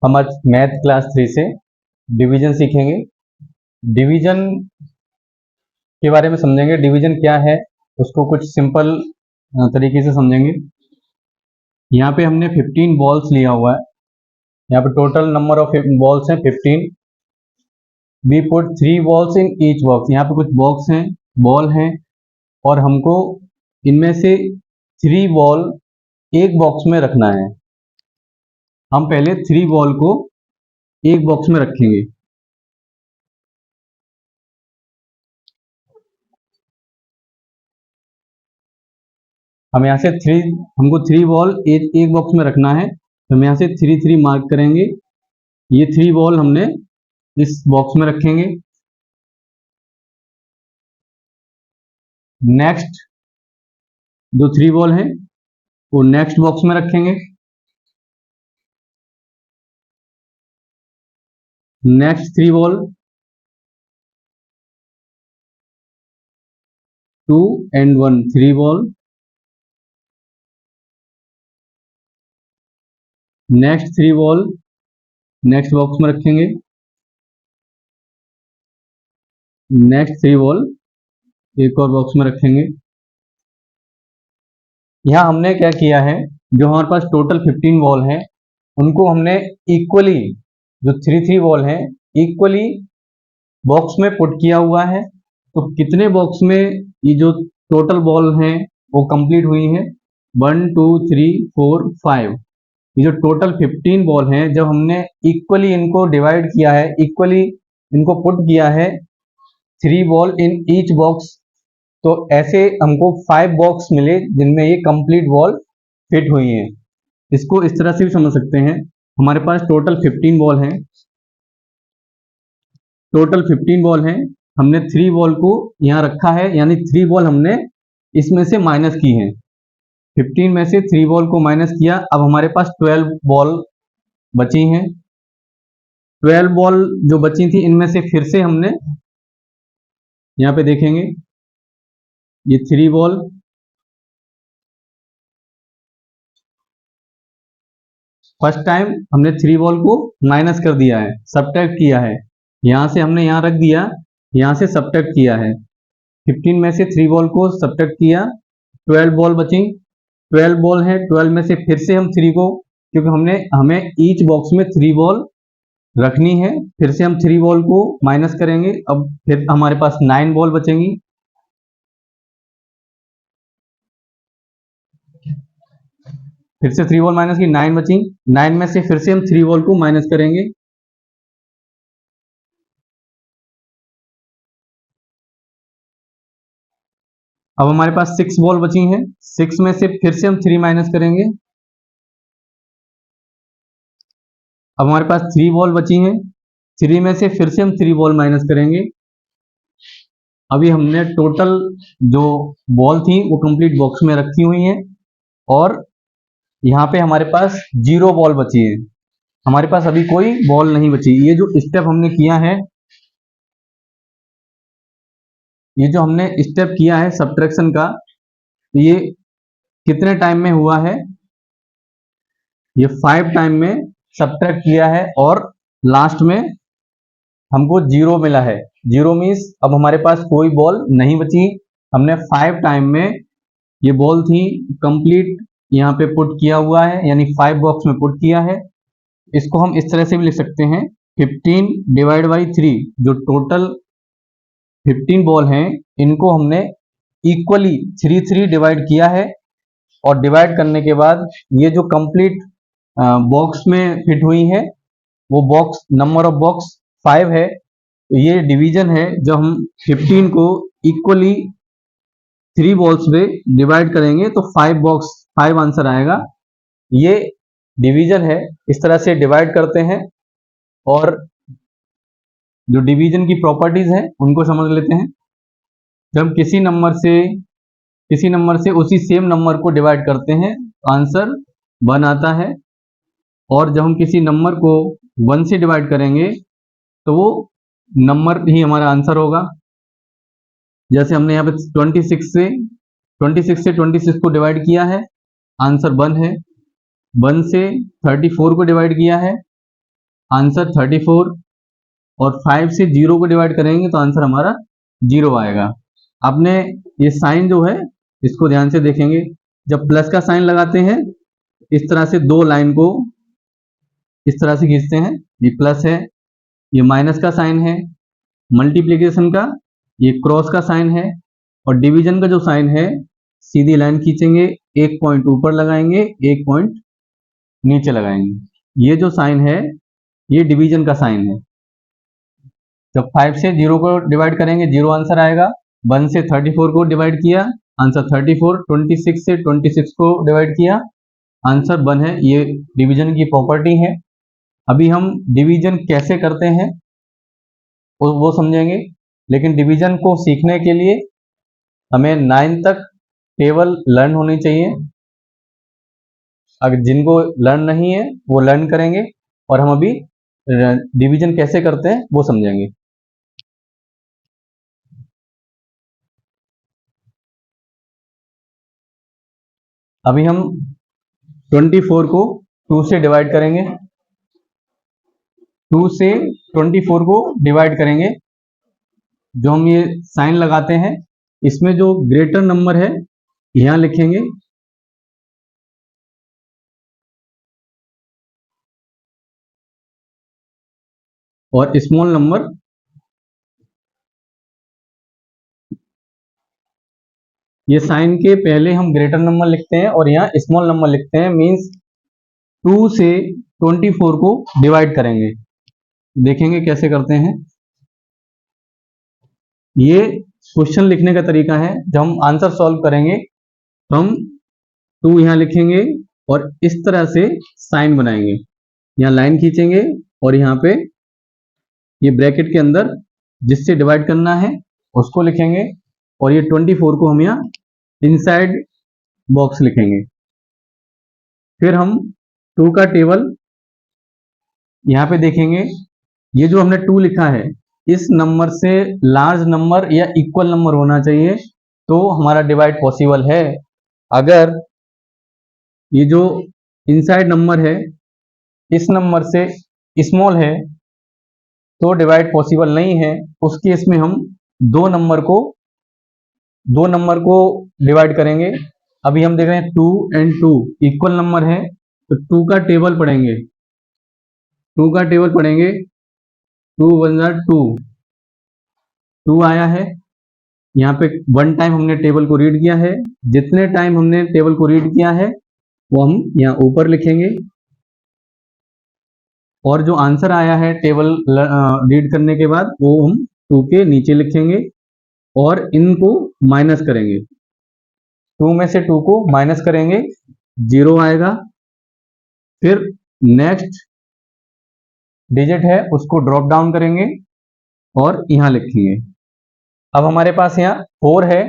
हम आज math class 3 से डिवीजन सीखेंगे। डिवीजन के बारे में समझेंगे, डिवीजन क्या है उसको कुछ सिंपल तरीके से समझेंगे। यहाँ पे हमने 15 बॉल्स लिया हुआ है। यहाँ पे टोटल नंबर ऑफ बॉल्स हैं 15। We put 3 balls in each box. यहाँ पे कुछ बॉक्स हैं, बॉल हैं, और हमको इनमें से 3 बॉल एक बॉक्स में रखना है। हम पहले 3 बॉल को एक बॉक्स में रखेंगे। हम यहाँ से हमको 3 बॉल एक बॉक्स में रखना है, तो हम यहाँ से 3 मार्क करेंगे। ये 3 बॉल हमने इस बॉक्स में रखेंगे। नेक्स्ट जो 3 बॉल हैं वो नेक्स्ट बॉक्स में रखेंगे। Next 3 ball 2 and 1 3 ball. Next 3 ball next box में रखेंगे। नेक्स्ट 3 बॉल एक और बॉक्स में रखेंगे। यहाँ हमने क्या किया है, जो हमारे पास टोटल 15 बॉल है उनको हमने इक्वली, जो 3 बॉल हैं इक्वली बॉक्स में पुट किया हुआ है। तो कितने बॉक्स में ये जो टोटल बॉल हैं वो कंप्लीट हुई हैं? 1 2 3 4 5। ये जो टोटल 15 बॉल हैं, जब हमने इक्वली इनको डिवाइड किया है, इक्वली इनको पुट किया है 3 बॉल इन ईच बॉक्स, तो ऐसे हमको 5 बॉक्स मिले जिनमें ये कंप्लीट बॉल फिट हुई है। इसको इस तरह से भी समझ सकते हैं, हमारे पास टोटल 15 बॉल हैं, टोटल 15 बॉल हैं, हमने 3 बॉल को यहाँ रखा है, यानी 3 बॉल हमने इसमें से माइनस की हैं। 15 में से 3 बॉल को माइनस किया, अब हमारे पास 12 बॉल बची हैं। 12 बॉल जो बची थी इनमें से फिर से हमने यहाँ पे देखेंगे, ये 3 बॉल, फर्स्ट टाइम हमने 3 बॉल को माइनस कर दिया है, सब्ट्रैक्ट किया है। यहाँ से हमने यहाँ रख दिया, यहाँ से सब्ट्रैक्ट किया है। 15 में से 3 बॉल को सब्ट्रैक्ट किया, 12 बॉल बची। 12 बॉल है, 12 में से फिर से हम 3 को, क्योंकि हमें ईच बॉक्स में 3 बॉल रखनी है, फिर से हम 3 बॉल को माइनस करेंगे। अब फिर हमारे पास 9 बॉल बचेंगी। फिर से 3 बॉल माइनस की, 9 बची। 9 में से फिर से हम 3 बॉल को माइनस करेंगे। अब हमारे पास 6 बॉल बची हैं, 6 में से फिर से हम 3 माइनस करेंगे। अब हमारे पास 3 बॉल बची हैं, 3 में से फिर से हम 3 बॉल माइनस करेंगे। अभी हमने टोटल जो बॉल थी वो कंप्लीट बॉक्स में रखी हुई हैं, और यहाँ पे हमारे पास 0 बॉल बची है, हमारे पास अभी कोई बॉल नहीं बची। ये जो स्टेप हमने किया है, ये जो हमने स्टेप किया है सब्ट्रैक्शन का, तो ये कितने टाइम में हुआ है? ये 5 टाइम में सब्ट्रैक्ट किया है, और लास्ट में हमको 0 मिला है। 0 मीन्स अब हमारे पास कोई बॉल नहीं बची। हमने 5 टाइम में ये बॉल थी कंप्लीट यहाँ पे पुट किया हुआ है, यानी 5 बॉक्स में पुट किया है। इसको हम इस तरह से भी लिख सकते हैं, 15 डिवाइड बाई 3, जो टोटल 15 बॉल हैं इनको हमने इक्वली 3 डिवाइड किया है, और डिवाइड करने के बाद ये जो कंप्लीट बॉक्स में फिट हुई है वो बॉक्स, नंबर ऑफ बॉक्स 5 है। तो ये डिवीजन है, जब हम 15 को इक्वली 3 बॉल्स में डिवाइड करेंगे तो 5 आंसर आएगा। ये डिवीजन है, इस तरह से डिवाइड करते हैं। और जो डिवीजन की प्रॉपर्टीज हैं उनको समझ लेते हैं। जब हम किसी नंबर से उसी सेम नंबर को डिवाइड करते हैं तो आंसर 1 आता है, और जब हम किसी नंबर को 1 से डिवाइड करेंगे तो वो नंबर ही हमारा आंसर होगा। जैसे हमने यहाँ पे 26 से 26 को डिवाइड किया है, आंसर 1 है। 1 से 34 को डिवाइड किया है, आंसर 34, और 5 से 0 को डिवाइड करेंगे तो आंसर हमारा 0 आएगा। आपने ये साइन जो है इसको ध्यान से देखेंगे, जब प्लस का साइन लगाते हैं इस तरह से दो लाइन को इस तरह से खींचते हैं, ये प्लस है, ये माइनस का साइन है, मल्टीप्लिकेशन का ये क्रॉस का साइन है, और डिवीजन का जो साइन है सीधी लाइन खींचेंगे, एक पॉइंट ऊपर लगाएंगे, एक पॉइंट नीचे लगाएंगे। ये जो साइन है ये डिवीजन का साइन है। जब 5 से 0 को डिवाइड करेंगे 0 आंसर आएगा। 1 से 34 को डिवाइड किया, आंसर 34। 26 से 26 को डिवाइड किया, आंसर 1 है। ये डिवीजन की प्रॉपर्टी है। अभी हम डिवीजन कैसे करते हैं वो समझेंगे, लेकिन डिवीजन को सीखने के लिए हमें 9 तक टेबल लर्न होनी चाहिए। अगर जिनको लर्न नहीं है वो लर्न करेंगे, और हम अभी डिवीजन कैसे करते हैं वो समझेंगे। अभी हम 24 को 2 से डिवाइड करेंगे। 2 से 24 को डिवाइड करेंगे, जो हम ये साइन लगाते हैं इसमें जो ग्रेटर नंबर है यहां लिखेंगे, और स्मॉल नंबर ये साइन के पहले हम ग्रेटर नंबर लिखते हैं और यहाँ स्मॉल नंबर लिखते हैं। मींस 2 से 24 को डिवाइड करेंगे। देखेंगे कैसे करते हैं। ये क्वेश्चन लिखने का तरीका है। जब हम आंसर सॉल्व करेंगे तो हम 2 यहाँ लिखेंगे और इस तरह से साइन बनाएंगे, यहाँ लाइन खींचेंगे और यहाँ पे ये ब्रैकेट के अंदर जिससे डिवाइड करना है उसको लिखेंगे, और ये 24 को हम यहाँ इनसाइड बॉक्स लिखेंगे। फिर हम 2 का टेबल यहाँ पे देखेंगे। ये जो हमने 2 लिखा है इस नंबर से लार्ज नंबर या इक्वल नंबर होना चाहिए तो हमारा डिवाइड पॉसिबल है। अगर ये जो इनसाइड नंबर है इस नंबर से स्मॉल है तो डिवाइड पॉसिबल नहीं है। उस केस में हम दो नंबर को डिवाइड करेंगे। अभी हम देख रहे हैं 2 and 2 इक्वल नंबर है तो 2 का टेबल पढ़ेंगे। 2 1 2, 2 आया है। यहाँ पे 1 टाइम हमने टेबल को रीड किया है। जितने टाइम हमने टेबल को रीड किया है वो हम यहाँ ऊपर लिखेंगे, और जो आंसर आया है टेबल रीड करने के बाद वो हम 2 के नीचे लिखेंगे और इनको माइनस करेंगे। 2 में से 2 को माइनस करेंगे, 0 आएगा। फिर नेक्स्ट डिजिट है उसको ड्रॉप डाउन करेंगे और यहाँ लिखेंगे। अब हमारे पास यहाँ 4 है।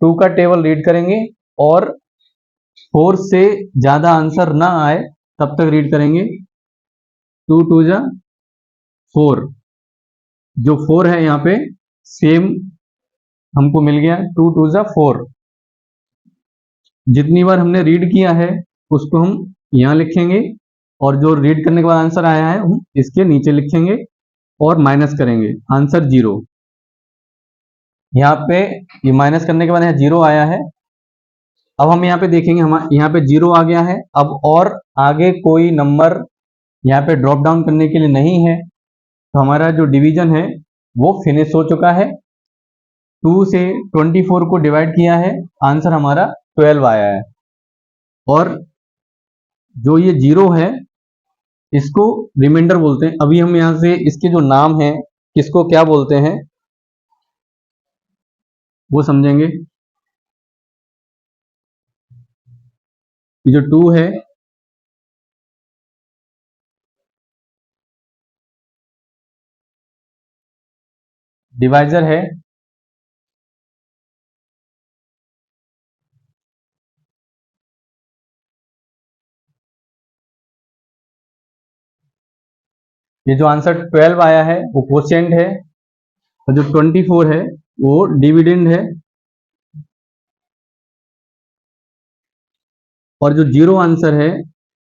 2 का टेबल रीड करेंगे और 4 से ज्यादा आंसर ना आए तब तक रीड करेंगे। 2 2 जा 4, जो 4 है यहाँ पे सेम हमको मिल गया। 2 2 जा 4, जितनी बार हमने रीड किया है उसको हम यहाँ लिखेंगे, और जो रीड करने के बाद आंसर आया है हम इसके नीचे लिखेंगे और माइनस करेंगे, आंसर 0। यहाँ पे ये माइनस करने के बाद यहाँ 0 आया है। अब हम यहाँ पे देखेंगे, हम यहाँ पे 0 आ गया है। अब और आगे कोई नंबर यहाँ पे ड्रॉप डाउन करने के लिए नहीं है, तो हमारा जो डिवीजन है वो फिनिश हो चुका है। 2 से 24 को डिवाइड किया है, आंसर हमारा 12 आया है। और जो ये 0 है इसको रिमाइंडर बोलते हैं। अभी हम यहाँ से इसके जो नाम है किसको क्या बोलते हैं वो समझेंगे। ये जो 2 है डिवाइजर है, ये जो आंसर 12 आया है वो क्वोशिएंट है, और जो 24 है वो डिविडेंड है, और जो 0 आंसर है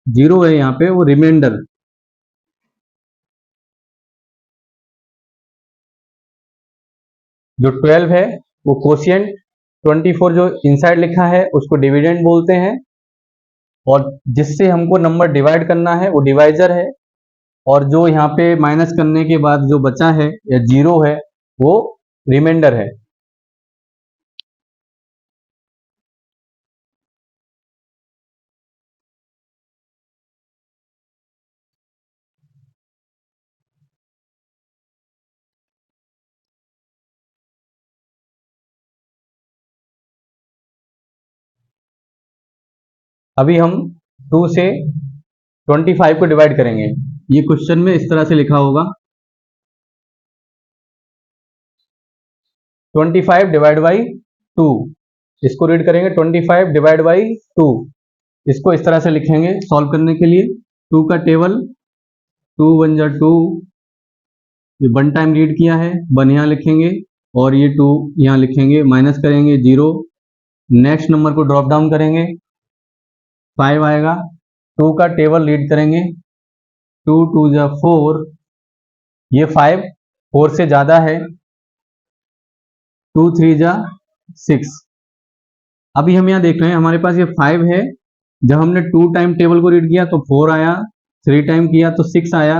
0 है यहाँ पे वो रिमाइंडर जो 12 है वो कोशिएंट, 24 जो इनसाइड लिखा है उसको डिविडेंड बोलते हैं, और जिससे हमको नंबर डिवाइड करना है वो डिवाइजर है, और जो यहाँ पे माइनस करने के बाद जो बचा है या जीरो है वो रिमाइंडर है। अभी हम 2 से 25 को डिवाइड करेंगे। ये क्वेश्चन में इस तरह से लिखा होगा 25 डिवाइड बाई 2, इसको रीड करेंगे 25 डिवाइड बाई 2, इसको इस तरह से लिखेंगे सॉल्व करने के लिए। 2 का टेबल 2 1 जा 2, ये 1 टाइम रीड किया है, 1 यहाँ लिखेंगे और ये 2 यहाँ लिखेंगे, माइनस करेंगे 0, नेक्स्ट नंबर को ड्रॉप डाउन करेंगे 5 आएगा। 2 का टेबल रीड करेंगे 2 2 जा 4, ये 5 4 से ज़्यादा है, 2 3 जा 6। अभी हम यहाँ देख रहे हैं हमारे पास ये 5 है, जब हमने 2 टाइम टेबल को रीड किया तो 4 आया, 3 टाइम किया तो 6 आया।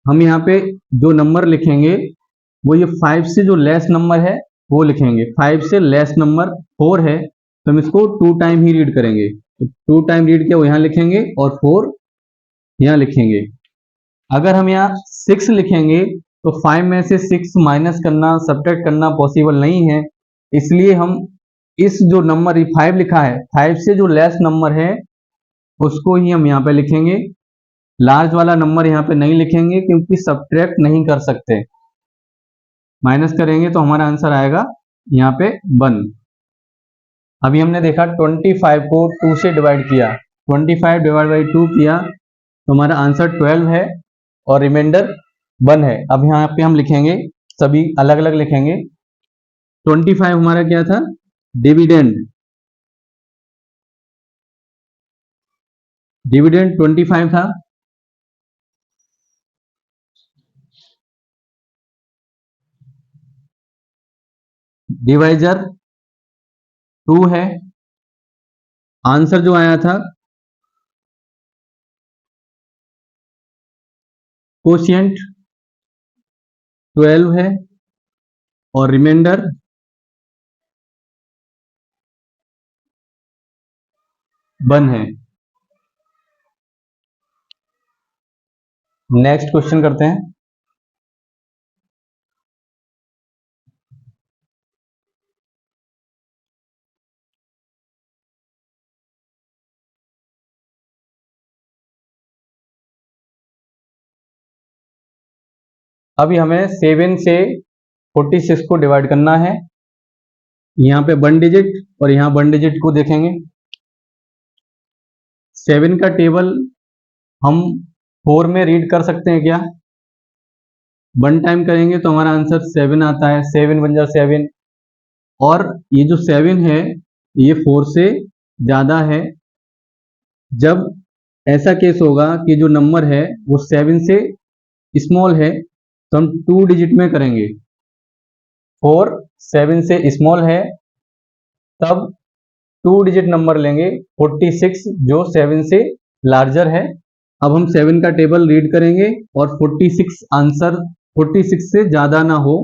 हम यहाँ पे जो नंबर लिखेंगे वो ये 5 से जो लेस नंबर है वो लिखेंगे। 5 से लेस नंबर 4 है तो हम इसको 2 टाइम ही रीड करेंगे, तो 2 टाइम रीड किया वो यहाँ लिखेंगे और 4 यहाँ लिखेंगे। अगर हम यहाँ 6 लिखेंगे तो 5 में से 6 माइनस करना, सब्ट्रैक्ट करना पॉसिबल नहीं है, इसलिए हम इस जो नंबर 5 लिखा है 5 से जो लेस नंबर है उसको ही हम यहाँ पे लिखेंगे। लार्ज वाला नंबर यहाँ पे नहीं लिखेंगे क्योंकि सब्ट्रैक्ट नहीं कर सकते, माइनस करेंगे तो हमारा आंसर आएगा यहाँ पे 1। अभी हमने देखा 25 को 2 से डिवाइड किया, 25 डिवाइड बाई 2 किया तो हमारा आंसर 12 है और रिमाइंडर 1 है। अब यहाँ पे हम लिखेंगे, सभी अलग अलग लिखेंगे। 25 हमारा क्या था, डिविडेंड, डिविडेंड 25 था। डिवाइजर 2 है। आंसर जो आया था कोशिएंट 12 है और रिमाइंडर 1 है। नेक्स्ट क्वेश्चन करते हैं। अभी हमें 7 से 46 को डिवाइड करना है। यहाँ पे 1 डिजिट और यहाँ 1 डिजिट को देखेंगे। 7 का टेबल हम 4 में रीड कर सकते हैं क्या? 1 टाइम करेंगे तो हमारा आंसर 7 आता है, 7 1 जा 7, और ये जो 7 है ये 4 से ज़्यादा है। जब ऐसा केस होगा कि जो नंबर है वो 7 से स्मॉल है तो हम 2 डिजिट में करेंगे। 4 7 से स्मॉल है तब 2 डिजिट नंबर लेंगे 46 जो 7 से लार्जर है। अब हम 7 का टेबल रीड करेंगे और 46 आंसर 46 से ज़्यादा ना हो।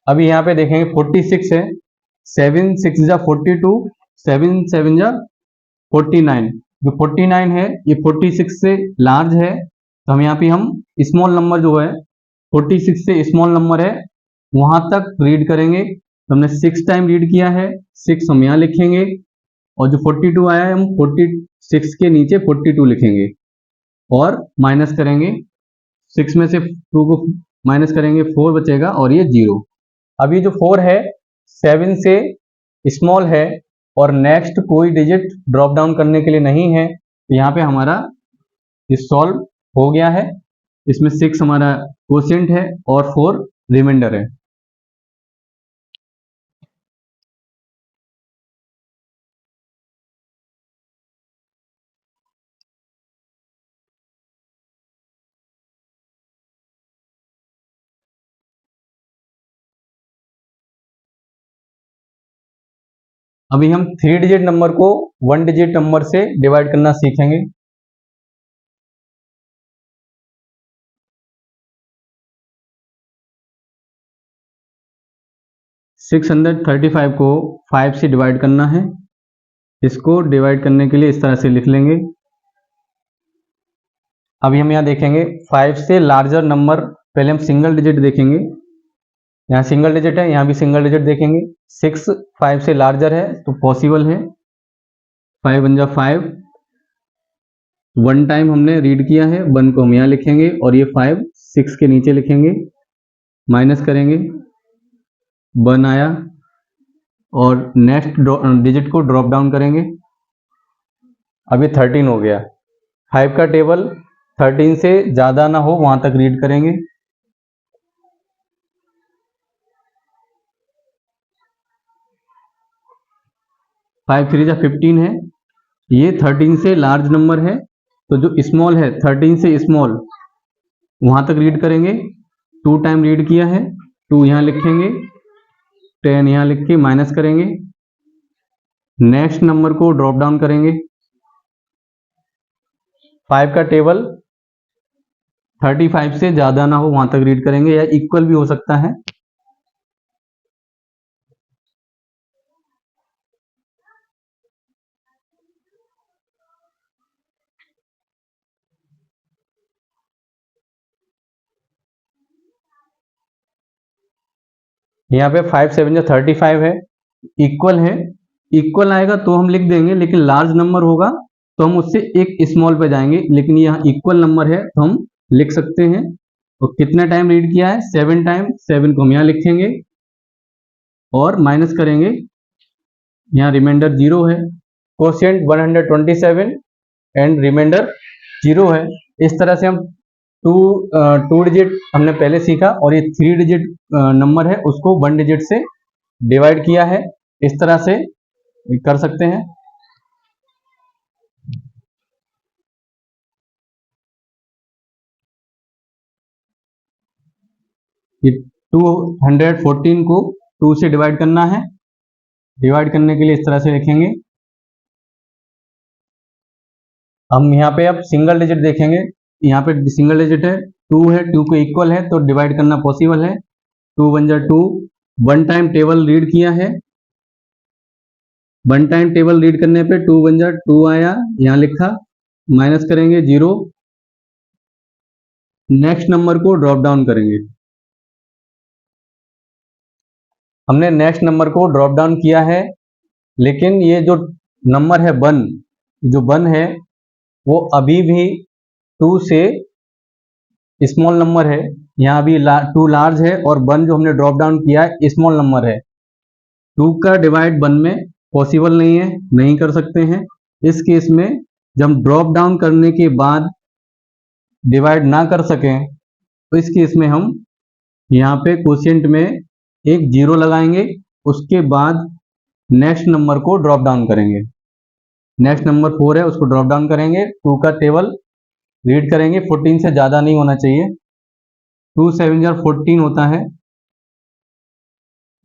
अभी यहाँ पे देखेंगे 46 है, 7 6 जा 42, 7 7 जा 49, जो 49 है ये 46 से लार्ज है तो हम यहाँ पे हम स्मॉल नंबर जो है 46 से स्मॉल नंबर है वहां तक रीड करेंगे। तो हमने 6 टाइम रीड किया है, 6 हम यहाँ लिखेंगे और जो 42 आया है हम 46 के नीचे 42 लिखेंगे और माइनस करेंगे। 6 में से 2 को माइनस करेंगे 4 बचेगा और ये 0। अब ये जो 4 है 7 से स्मॉल है और नेक्स्ट कोई डिजिट ड्रॉप डाउन करने के लिए नहीं है, तो यहाँ पे हमारा ये सॉल्व हो गया है। इसमें 6 हमारा क्वोशिएंट है और 4 रिमाइंडर है। अभी हम 3 डिजिट नंबर को 1 डिजिट नंबर से डिवाइड करना सीखेंगे। सिक्स 635 को 5 से डिवाइड करना है। इसको डिवाइड करने के लिए इस तरह से लिख लेंगे। अभी हम यहाँ देखेंगे 5 से लार्जर नंबर, पहले हम सिंगल डिजिट देखेंगे। यहाँ सिंगल डिजिट है, यहाँ भी सिंगल डिजिट देखेंगे। 6 5 से लार्जर है तो पॉसिबल है। 5 वन जा 5, 1 टाइम हमने रीड किया है, 1 को हम यहाँ लिखेंगे और ये 5 6 के नीचे लिखेंगे, माइनस करेंगे, 1 आया और नेक्स्ट डिजिट को ड्रॉप डाउन करेंगे। अभी 13 हो गया। 5 का टेबल 13 से ज़्यादा ना हो वहाँ तक रीड करेंगे। फाइव 3 जा 15 है, ये 13 से लार्ज नंबर है तो जो स्मॉल है 13 से स्मॉल वहाँ तक रीड करेंगे। 2 टाइम रीड किया है, 2 यहाँ लिखेंगे, 10 यहाँ लिख के माइनस करेंगे, नेक्स्ट नंबर को ड्रॉप डाउन करेंगे। 5 का टेबल 35 से ज़्यादा ना हो वहाँ तक रीड करेंगे, या इक्वल भी हो सकता है। यहाँ पे 5 7 जा 35 है, इक्वल है। इक्वल आएगा तो हम लिख देंगे, लेकिन लार्ज नंबर होगा तो हम उससे एक स्मॉल पे जाएंगे, लेकिन यहाँ इक्वल नंबर है तो हम लिख सकते हैं। तो कितना टाइम रीड किया है? 7 टाइम। 7 को हम यहाँ लिखेंगे और माइनस करेंगे, यहाँ रिमाइंडर 0 है। क्वोशिएंट 127 एंड रिमाइंडर 0 है। इस तरह से हम टू डिजिट हमने पहले सीखा और ये 3 डिजिट नंबर है उसको 1 डिजिट से डिवाइड किया है। इस तरह से कर सकते हैं। ये 214 को 2 से डिवाइड करना है। डिवाइड करने के लिए इस तरह से लिखेंगे। हम यहाँ पे अब सिंगल डिजिट देखेंगे। यहाँ पे सिंगल डिजिट है, 2 है, 2 को इक्वल है तो डिवाइड करना पॉसिबल है। 2 वन जा 2, 1 टाइम टेबल रीड किया है। 1 टाइम टेबल रीड करने पे 2 वन जा 2 आया, यहाँ लिखा, माइनस करेंगे 0, नेक्स्ट नंबर को ड्रॉप डाउन करेंगे। हमने नेक्स्ट नंबर को ड्रॉप डाउन किया है, लेकिन ये जो नंबर है 1, जो 1 है वो अभी भी 2 से स्मॉल नंबर है। यहाँ अभी 2 लार्ज है और 1 जो हमने ड्रॉप डाउन किया है स्मॉल नंबर है। 2 का डिवाइड 1 में पॉसिबल नहीं है, नहीं कर सकते हैं। इस केस में जब हम ड्रॉप डाउन करने के बाद डिवाइड ना कर सकें तो इस केस में हम यहाँ पे क्वोशिएंट में एक 0 लगाएंगे, उसके बाद नेक्स्ट नंबर को ड्रॉप डाउन करेंगे। नेक्स्ट नंबर 4 है उसको ड्रॉप डाउन करेंगे। 2 का टेबल रीड करेंगे, 14 से ज़्यादा नहीं होना चाहिए। 2 7 जा 14 होता है,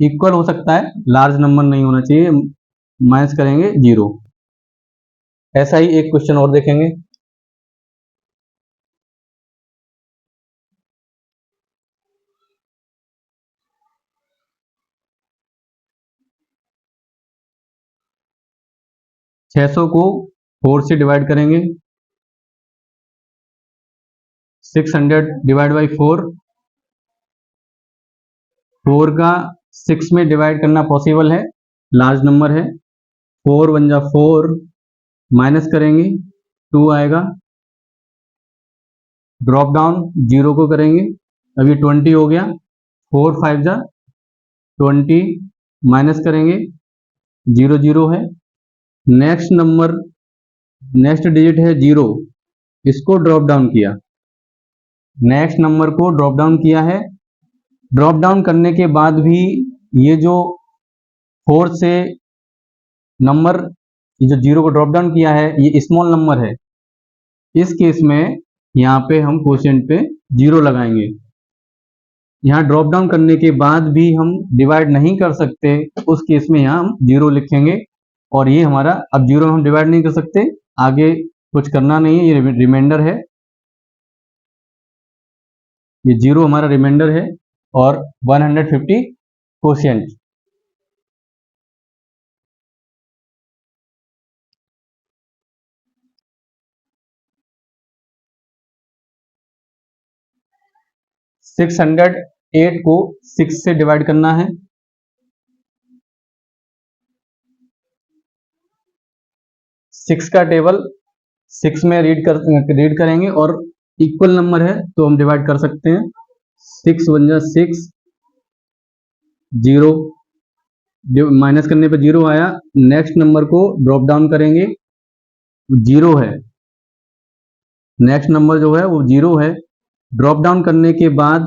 इक्वल हो सकता है, लार्ज नंबर नहीं होना चाहिए, माइनस करेंगे 0। ऐसा ही एक क्वेश्चन और देखेंगे। छह सौ को 4 से डिवाइड करेंगे। 600 डिवाइड बाई 4, 4 का 6 में डिवाइड करना पॉसिबल है, लार्ज नंबर है। 4 वन जा 4, माइनस करेंगे 2 आएगा, ड्रॉप डाउन 0 को करेंगे, अभी 20 हो गया। 4 5 जा 20, माइनस करेंगे 0 0 है। नेक्स्ट नंबर, नेक्स्ट डिजिट है 0, इसको ड्रॉप डाउन किया नेक्स्ट नंबर को ड्रॉप डाउन किया है। ड्रॉप डाउन करने के बाद भी ये जो 4 से नंबर, ये जो 0 को ड्रॉप डाउन किया है ये स्मॉल नंबर है। इस केस में यहाँ पे हम क्वोशिएंट पे 0 लगाएंगे। यहाँ ड्रॉप डाउन करने के बाद भी हम डिवाइड नहीं कर सकते, उस केस में यहाँ हम 0 लिखेंगे। और ये हमारा, अब 0 हम डिवाइड नहीं कर सकते, आगे कुछ करना नहीं है, ये रिमाइंडर है, ये 0 हमारा रिमाइंडर है और 150 क्वोशिएंट। सिक्स 8 को 6 से डिवाइड करना है। 6 का टेबल 6 में रीड करेंगे और इक्वल नंबर है तो हम डिवाइड कर सकते हैं। 6 1 जा 6, 0 माइनस करने पे 0 आया। नेक्स्ट नंबर को ड्रॉप डाउन करेंगे, 0 है। नेक्स्ट नंबर जो है वो 0 है। ड्रॉप डाउन करने के बाद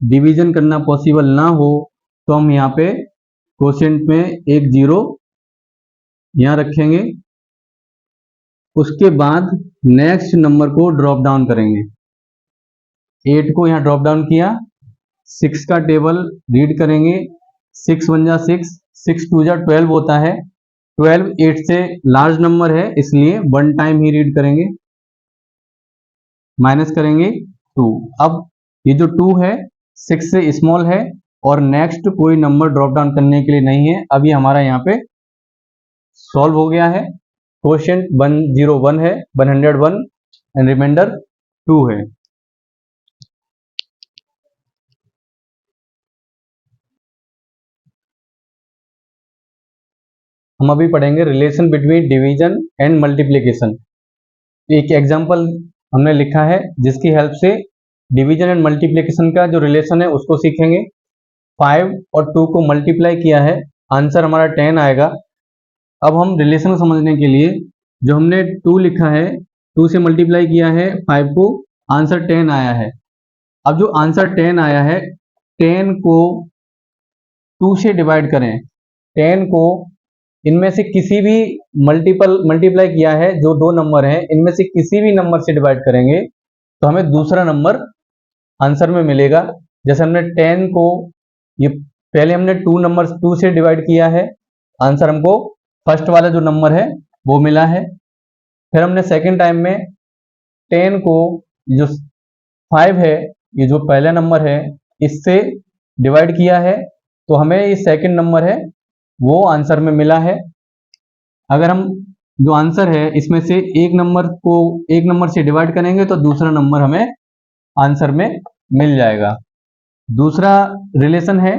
डिवीजन करना पॉसिबल ना हो तो हम यहाँ पे क्वोशिएंट में एक 0 यहाँ रखेंगे। उसके बाद नेक्स्ट नंबर को ड्रॉप डाउन करेंगे। 8 को यहाँ ड्रॉप डाउन किया, 6 का टेबल रीड करेंगे। 6 1 जा 6, 6 2 जा 12 होता है। 12 8 से लार्ज नंबर है इसलिए 1 टाइम ही रीड करेंगे, माइनस करेंगे 2। अब ये जो 2 है 6 से स्मॉल है और नेक्स्ट कोई नंबर ड्रॉप डाउन करने के लिए नहीं है। अब ये हमारा यहाँ पे सॉल्व हो गया है। क्वोशिएंट 101 है, 101 एंड रिमाइंडर 2 है। हम अभी पढ़ेंगे relation between division and multiplication. एक एग्जांपल हमने लिखा है जिसकी हेल्प से डिवीजन एंड मल्टीप्लिकेशन का जो रिलेशन है उसको सीखेंगे। 5 और 2 को मल्टीप्लाई किया है, आंसर हमारा 10 आएगा। अब हम रिलेशन को समझने के लिए जो हमने 2 लिखा है, 2 से मल्टीप्लाई किया है 5 को, आंसर 10 आया है। अब जो आंसर 10 आया है, 10 को 2 से डिवाइड करें। 10 को इनमें से किसी भी मल्टीप्लाई किया है, जो 2 नंबर हैं इनमें से किसी भी नंबर से डिवाइड करेंगे तो हमें दूसरा नंबर आंसर में मिलेगा। जैसे हमने 10 को, ये पहले हमने 2 से डिवाइड किया है, आंसर हमको फर्स्ट वाला जो नंबर है वो मिला है। फिर हमने सेकेंड टाइम में 10 को, जो 5 है, ये जो पहला नंबर है इससे डिवाइड किया है तो हमें ये सेकेंड नंबर है वो आंसर में मिला है। अगर हम जो आंसर है इसमें से एक नंबर से डिवाइड करेंगे तो दूसरा नंबर हमें आंसर में मिल जाएगा। दूसरा रिलेशन है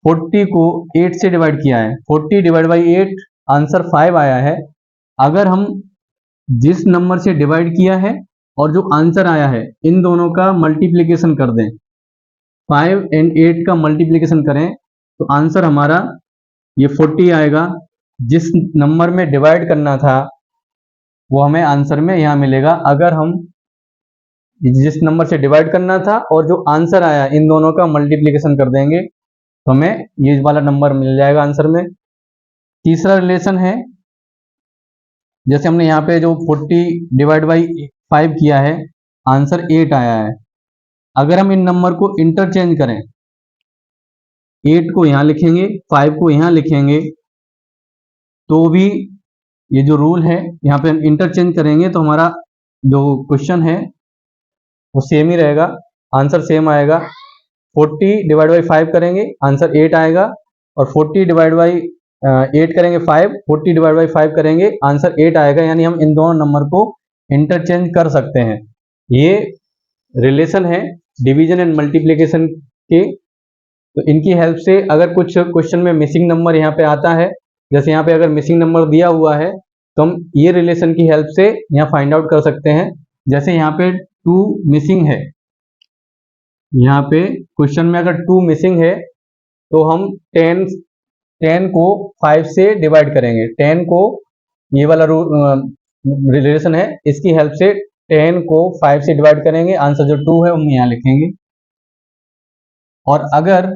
40 को 8 से डिवाइड किया है, 40 डिवाइड बाई 8, आंसर 5 आया है। अगर हम जिस नंबर से डिवाइड किया है और जो आंसर आया है इन दोनों का मल्टीप्लिकेशन कर दें, 5 एंड 8 का मल्टीप्लिकेशन करें तो आंसर हमारा ये 40 आएगा। जिस नंबर में डिवाइड करना था वो हमें आंसर में यहाँ मिलेगा। अगर हम जिस नंबर से डिवाइड करना था और जो आंसर आया इन दोनों का मल्टीप्लिकेशन कर देंगे तो हमें ये वाला नंबर मिल जाएगा आंसर में। तीसरा रिलेशन है, जैसे हमने यहाँ पे जो 40 डिवाइड बाई 5 किया है, आंसर 8 आया है। अगर हम इन नंबर को इंटरचेंज करें, 8 को यहाँ लिखेंगे, 5 को यहाँ लिखेंगे, तो भी ये जो रूल है यहाँ पे हम इंटरचेंज करेंगे तो हमारा जो क्वेश्चन है वो सेम ही रहेगा, आंसर सेम आएगा। 40 डिवाइड बाई 5 करेंगे, आंसर 8 आएगा। और 40 डिवाइड बाई 8 करेंगे 5, 40 डिवाइड बाई 5 करेंगे, आंसर 8 आएगा। यानी हम इन दोनों नंबर को इंटरचेंज कर सकते हैं। ये रिलेशन है डिवीजन एंड मल्टीप्लिकेशन के। तो इनकी हेल्प से अगर कुछ क्वेश्चन में मिसिंग नंबर यहाँ पे आता है, जैसे यहाँ पे अगर मिसिंग नंबर दिया हुआ है तो हम ये रिलेशन की हेल्प से यहाँ फाइंड आउट कर सकते हैं। जैसे यहाँ पे 2 मिसिंग है, यहाँ पे क्वेश्चन में अगर 2 मिसिंग है तो हम 10 को 5 से डिवाइड करेंगे। 10 को, ये वाला रिलेशन है, इसकी हेल्प से 10 को 5 से डिवाइड करेंगे, आंसर जो 2 है हम यहाँ लिखेंगे। और अगर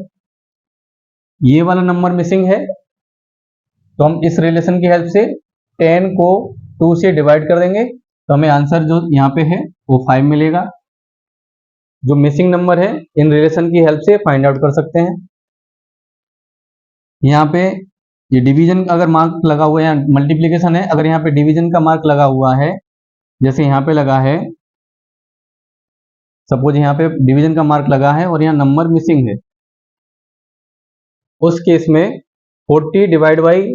ये वाला नंबर मिसिंग है तो हम इस रिलेशन की हेल्प से 10 को 2 से डिवाइड कर देंगे, तो हमें आंसर जो यहाँ पे है वो 5 मिलेगा। जो मिसिंग नंबर है इन रिलेशन की हेल्प से फाइंड आउट कर सकते हैं। यहाँ पे ये डिवीजन अगर मार्क लगा हुआ है, मल्टीप्लीकेशन है, अगर यहाँ पे डिवीजन का मार्क लगा हुआ है, जैसे यहाँ पे लगा है, सपोज यहाँ पे डिवीजन का मार्क लगा है और यहाँ नंबर मिसिंग है, उस केस में 40 डिवाइड बाई,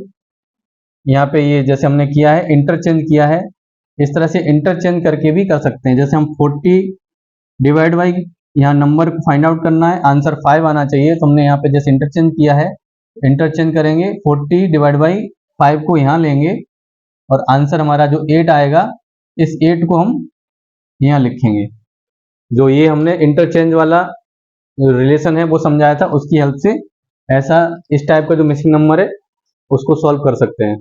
यहाँ पे ये जैसे हमने किया है इंटरचेंज किया है, इस तरह से इंटरचेंज करके भी कर सकते हैं। जैसे हम 40 डिवाइड बाई, यहाँ नंबर को फाइंड आउट करना है, आंसर 5 आना चाहिए, तो हमने यहाँ पे जैसे इंटरचेंज किया है, इंटरचेंज करेंगे, 40 डिवाइड बाई 5 को यहाँ लेंगे और आंसर हमारा जो 8 आएगा, इस 8 को हम यहाँ लिखेंगे। जो ये हमने इंटरचेंज वाला रिलेशन है वो समझाया था, उसकी हेल्प से ऐसा इस टाइप का जो मिसिंग नंबर है उसको सॉल्व कर सकते हैं।